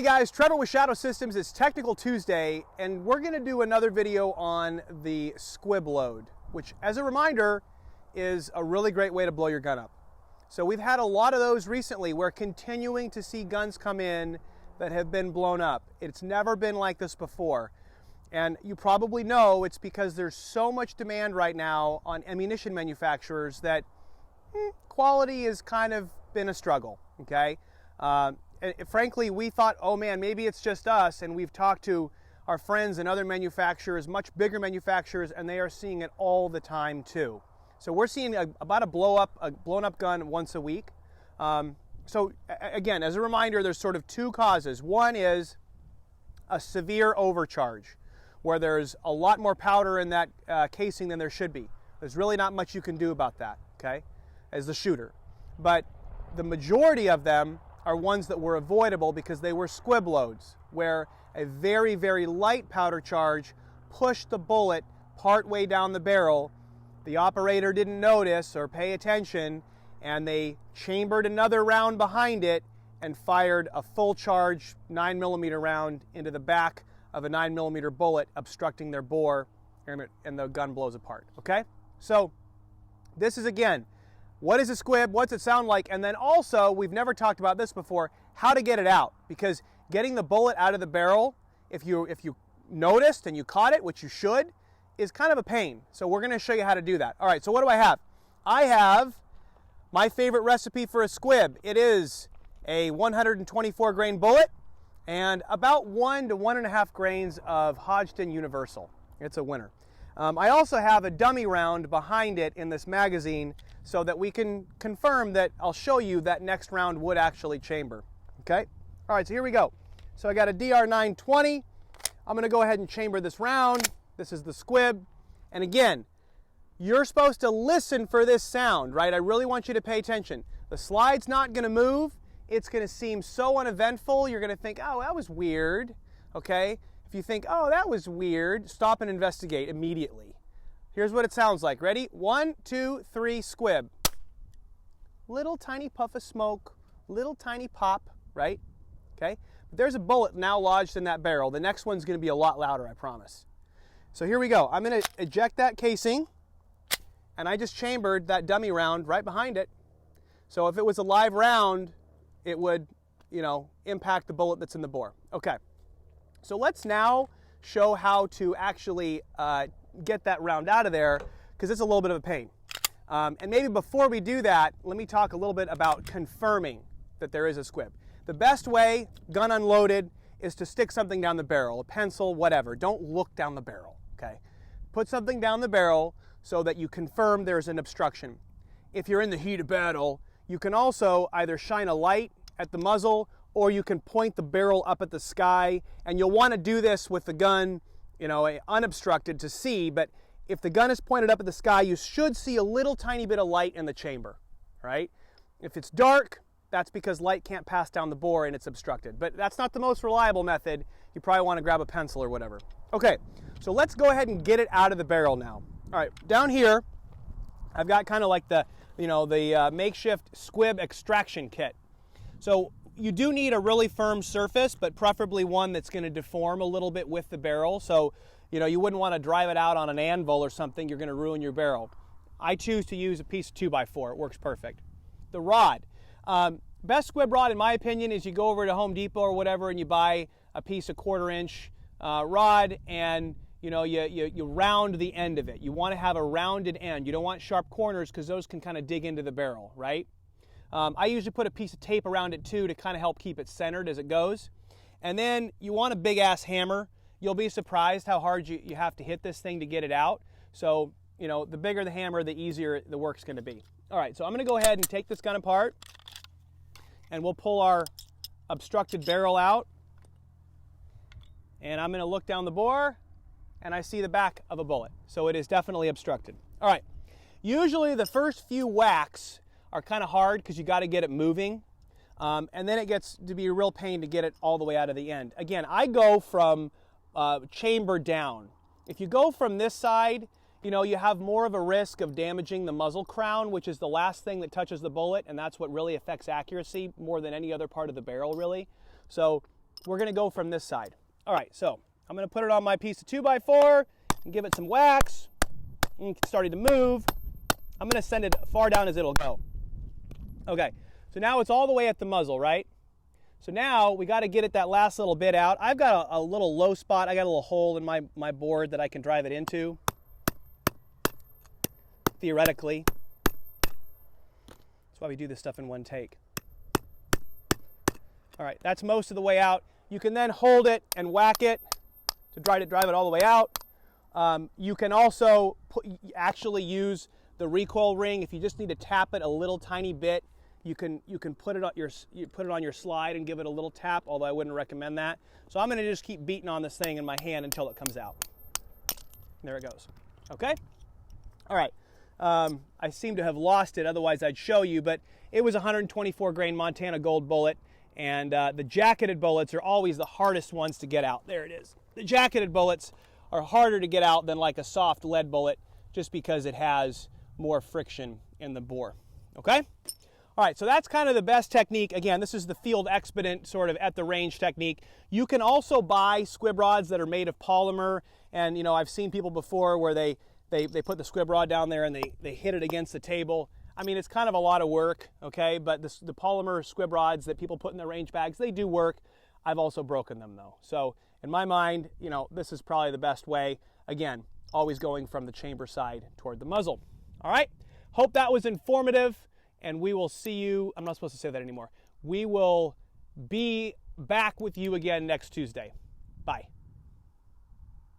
Hey guys, Trevor with Shadow Systems. It's Technical Tuesday, and we're going to do another video on the squib load, which, as a reminder, is a really great way to blow your gun up. So we've had a lot of those recently. We're continuing to see guns come in that have been blown up. It's never been like this before. And you probably know it's because there's so much demand right now on ammunition manufacturers that quality has kind of been a struggle, okay? And frankly, we thought, oh man, maybe it's just us, and we've talked to our friends and other manufacturers, much bigger manufacturers, and they are seeing it all the time too. So we're seeing about a blown up gun once a week. So again, as a reminder, there's sort of two causes. One is a severe overcharge, where there's a lot more powder in that casing than there should be. There's really not much you can do about that, okay, as the shooter. But the majority of them are ones that were avoidable because they were squib loads, where a very, very light powder charge pushed the bullet partway down the barrel. The operator didn't notice or pay attention, and they chambered another round behind it and fired a full charge 9mm round into the back of a 9mm bullet, obstructing their bore, and the gun blows apart, okay? So this is, again, what is a squib? What's it sound like? And then also, we've never talked about this before, how to get it out. Because getting the bullet out of the barrel, if you noticed and you caught it, which you should, is kind of a pain. So we're going to show you how to do that. All right, so what do I have? I have my favorite recipe for a squib. It is a 124 grain bullet and about 1 to 1.5 grains of Hodgdon Universal. It's a winner. I also have a dummy round behind it in this magazine so that we can confirm that I'll show you that next round would actually chamber. Okay? All right, so here we go. So I got a DR920. I'm going to go ahead and chamber this round. This is the squib. And again, you're supposed to listen for this sound, right? I really want you to pay attention. The slide's not going to move. It's going to seem so uneventful. You're going to think, oh, that was weird. Okay? If you think, oh, that was weird, stop and investigate immediately. Here's what it sounds like. Ready? 1, 2, 3, squib. Little tiny puff of smoke, little tiny pop, right? Okay? But there's a bullet now lodged in that barrel. The next one's going to be a lot louder, I promise. So here we go. I'm going to eject that casing, and I just chambered that dummy round right behind it. So if it was a live round, it would, impact the bullet that's in the bore. Okay. So let's now show how to actually get that round out of there, because it's a little bit of a pain. And maybe before we do that, let me talk a little bit about confirming that there is a squib. The best way, gun unloaded, is to stick something down the barrel, a pencil, whatever. Don't look down the barrel, okay? Put something down the barrel so that you confirm there's an obstruction. If you're in the heat of battle, you can also either shine a light at the muzzle, or you can point the barrel up at the sky, and you'll want to do this with the gun, unobstructed to see, but if the gun is pointed up at the sky, you should see a little tiny bit of light in the chamber, right? If it's dark, that's because light can't pass down the bore and it's obstructed, but that's not the most reliable method. You probably want to grab a pencil or whatever. Okay, so let's go ahead and get it out of the barrel now. All right, down here, I've got kind of like the makeshift squib extraction kit. So you do need a really firm surface, but preferably one that's going to deform a little bit with the barrel. So, you wouldn't want to drive it out on an anvil or something. You're going to ruin your barrel. I choose to use a piece of 2x4. It works perfect. The rod. Best squib rod, in my opinion, is you go over to Home Depot or whatever and you buy a piece of 1/4-inch rod, and you round the end of it. You want to have a rounded end. You don't want sharp corners because those can kind of dig into the barrel, right? I usually put a piece of tape around it too to kind of help keep it centered as it goes. And then you want a big ass hammer. You'll be surprised how hard you have to hit this thing to get it out. So, the bigger the hammer, the easier the work's going to be. All right, so I'm going to go ahead and take this gun apart, and we'll pull our obstructed barrel out. And I'm going to look down the bore, and I see the back of a bullet. So it is definitely obstructed. All right, usually the first few whacks are kind of hard because you got to get it moving, and then it gets to be a real pain to get it all the way out of the end. Again, I go from chamber down. If you go from this side, you have more of a risk of damaging the muzzle crown, which is the last thing that touches the bullet, and that's what really affects accuracy more than any other part of the barrel, really. So we're going to go from this side. All right, so I'm going to put it on my piece of 2x4 and give it some wax. It's starting to move. I'm going to send it far down as it'll go. Okay, so now it's all the way at the muzzle, right? So now we got to get it that last little bit out. I've got a little low spot. I got a little hole in my board that I can drive it into, theoretically. That's why we do this stuff in one take. All right, that's most of the way out. You can then hold it and whack it to drive it all the way out. You can also actually use the recoil ring. If you just need to tap it a little tiny bit, you can put it on your slide and give it a little tap, although I wouldn't recommend that. So I'm going to just keep beating on this thing in my hand until it comes out. There it goes. Okay? All right. I seem to have lost it, otherwise I'd show you, but it was a 124 grain Montana Gold bullet, and the jacketed bullets are always the hardest ones to get out. There it is. The jacketed bullets are harder to get out than like a soft lead bullet, just because it has more friction in the bore. Okay? All right, so that's kind of the best technique. Again, this is the field expedient sort of at the range technique. You can also buy squib rods that are made of polymer, and you know, I've seen people before where they put the squib rod down there and they hit it against the table. I mean, it's kind of a lot of work, okay, but the polymer squib rods that people put in their range bags, they do work. I've also broken them though. So in my mind, you know, this is probably the best way. Again, always going from the chamber side toward the muzzle. All right, hope that was informative, and we will see you, I'm not supposed to say that anymore. We will be back with you again next Tuesday. Bye.